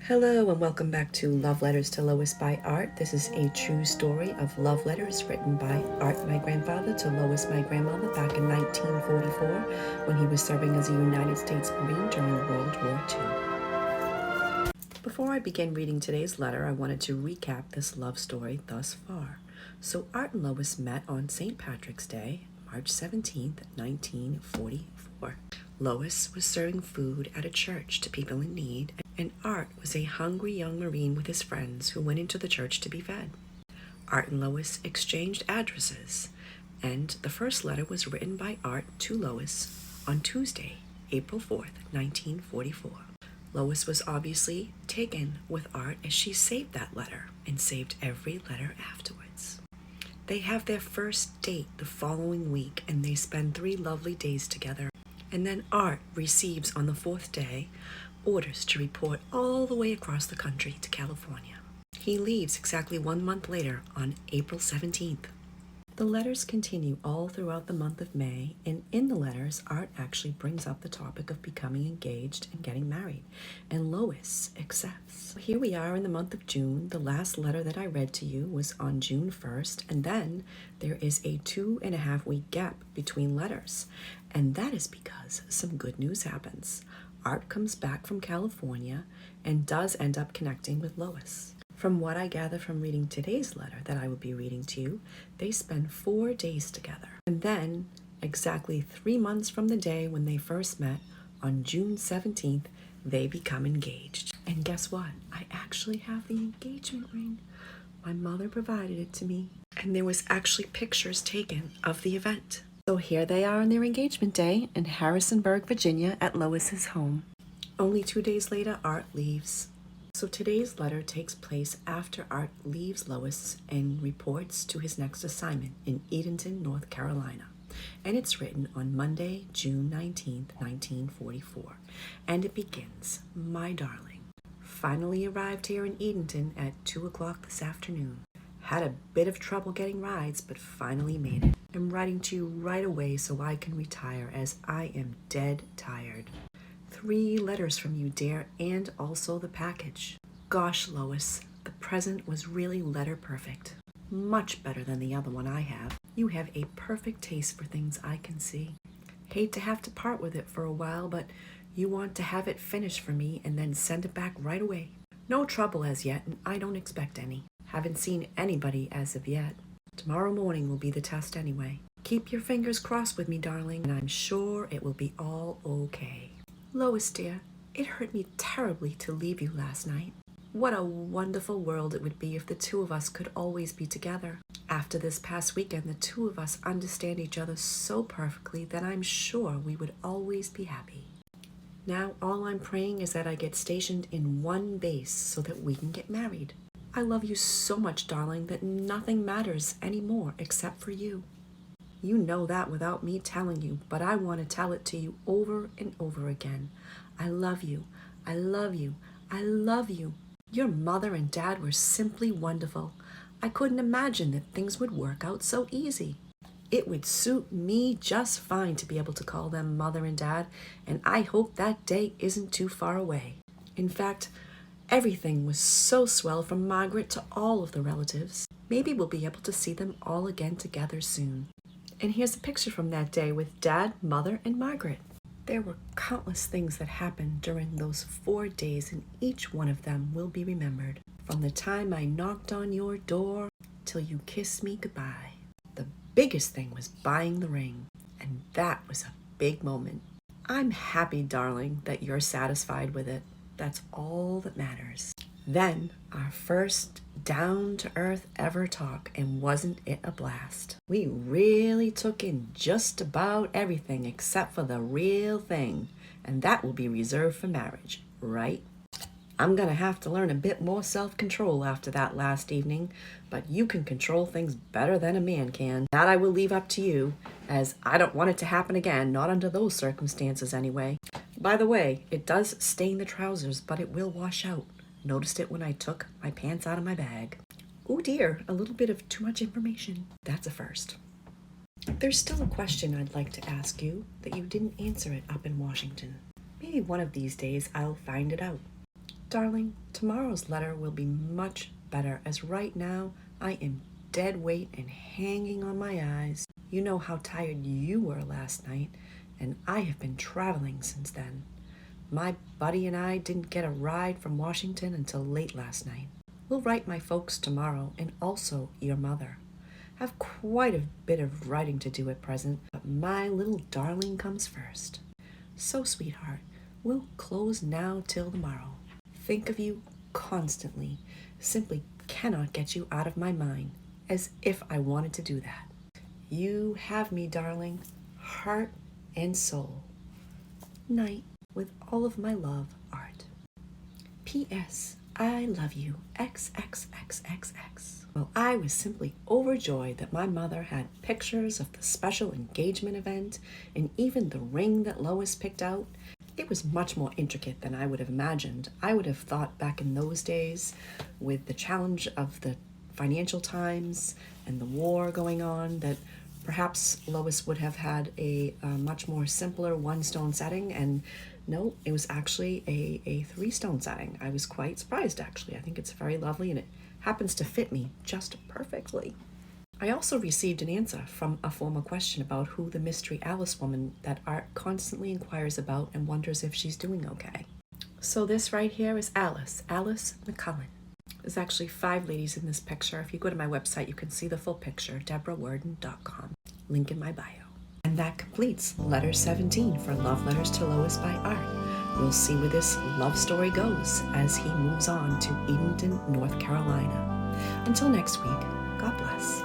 Hello and welcome back to Love Letters to Lois by Art. This is a true story of love letters written by Art, my grandfather, to Lois, my grandmother, back in 1944 when he was serving as a United States Marine during World War II. Before I begin reading today's letter, I wanted to recap this love story thus far. So Art and Lois met on St. Patrick's Day, March 17th, 1944. Lois was serving food at a church to people in need, and Art was a hungry young Marine with his friends who went into the church to be fed. Art and Lois exchanged addresses, and the first letter was written by Art to Lois on Tuesday, April 4th, 1944. Lois was obviously taken with Art as she saved that letter and saved every letter afterwards. They have their first date the following week, and they spend 3 lovely days together. And then Art receives on the 4th day orders to report all the way across the country to California. He leaves exactly 1 month later on April 17th. The letters continue all throughout the month of May, and in the letters, Art actually brings up the topic of becoming engaged and getting married, and Lois accepts. Here we are in the month of June. The last letter that I read to you was on June 1st, and then there is a 2.5-week gap between letters, and that is because some good news happens. Art comes back from California and does end up connecting with Lois. From what I gather from reading today's letter that I will be reading to you, they spend 4 days together. And then, exactly 3 months from the day when they first met, on June 17th, they become engaged. And guess what? I actually have the engagement ring. My mother provided it to me. And there was actually pictures taken of the event. So here they are on their engagement day in Harrisonburg, Virginia at Lois's home. Only 2 days later, Art leaves. So today's letter takes place after Art leaves Lois and reports to his next assignment in Edenton, North Carolina. And it's written on Monday, June 19th, 1944. And it begins, "My darling, finally arrived here in Edenton at 2 o'clock this afternoon. Had a bit of trouble getting rides, but finally made it. I'm writing to you right away so I can retire, as I am dead tired. 3 letters from you, dear, and also the package. Gosh, Lois, the present was really letter perfect. Much better than the other one I have. You have a perfect taste for things I can see. Hate to have to part with it for a while, but you want to have it finished for me and then send it back right away. No trouble as yet, and I don't expect any. Haven't seen anybody as of yet. Tomorrow morning will be the test anyway. Keep your fingers crossed with me, darling, and I'm sure it will be all okay. Lois, dear, it hurt me terribly to leave you last night. What a wonderful world it would be if the 2 of us could always be together. After this past weekend, the 2 of us understand each other so perfectly that I'm sure we would always be happy. Now, all I'm praying is that I get stationed in one base so that we can get married. I love you so much, darling, that nothing matters anymore except for you. You know that without me telling you, but I want to tell it to you over and over again. I love you. I love you. I love you. Your mother and dad were simply wonderful. I couldn't imagine that things would work out so easy. It would suit me just fine to be able to call them mother and dad, and I hope that day isn't too far away. In fact, everything was so swell from Margaret to all of the relatives. Maybe we'll be able to see them all again together soon. And here's a picture from that day with Dad, Mother, and Margaret. There were countless things that happened during those 4 days, and each one of them will be remembered. From the time I knocked on your door till you kissed me goodbye. The biggest thing was buying the ring, and that was a big moment. I'm happy, darling, that you're satisfied with it. That's all that matters." Then, our first down-to-earth ever talk, and wasn't it a blast? We really took in just about everything except for the real thing, and that will be reserved for marriage, right? I'm gonna have to learn a bit more self-control after that last evening, but you can control things better than a man can. That I will leave up to you, as I don't want it to happen again, not under those circumstances anyway. By the way, it does stain the trousers, but it will wash out. Noticed it when I took my pants out of my bag. Oh dear, a little bit of too much information. That's a first. There's still a question I'd like to ask you that you didn't answer it up in Washington. Maybe one of these days I'll find it out. Darling, tomorrow's letter will be much better, as right now I am dead weight and hanging on my eyes. You know how tired you were last night, and I have been traveling since then. My buddy and I didn't get a ride from Washington until late last night. We'll write my folks tomorrow, and also your mother. Have quite a bit of writing to do at present, but my little darling comes first. So, sweetheart, we'll close now till tomorrow. Think of you constantly. Simply cannot get you out of my mind, as if I wanted to do that. You have me, darling, heart and soul. Night, with all of my love, Art. P.S. I love you, XXXXX. Well, I was simply overjoyed that my mother had pictures of the special engagement event and even the ring that Lois picked out. It was much more intricate than I would have imagined. I would have thought back in those days, with the challenge of the financial times and the war going on, that perhaps Lois would have had a much more simpler one-stone setting, and no, it was actually a three-stone setting. I was quite surprised, actually. I think it's very lovely, and it happens to fit me just perfectly. I also received an answer from a former question about who the mystery Alice woman that Art constantly inquires about and wonders if she's doing okay. So this right here is Alice McCullen. There's actually 5 ladies in this picture. If you go to my website, you can see the full picture, deborahworden.com. Link in my bio. And that completes letter 17 for Love Letters to Lois by Art. We'll see where this love story goes as he moves on to Edenton, North Carolina. Until next week, God bless.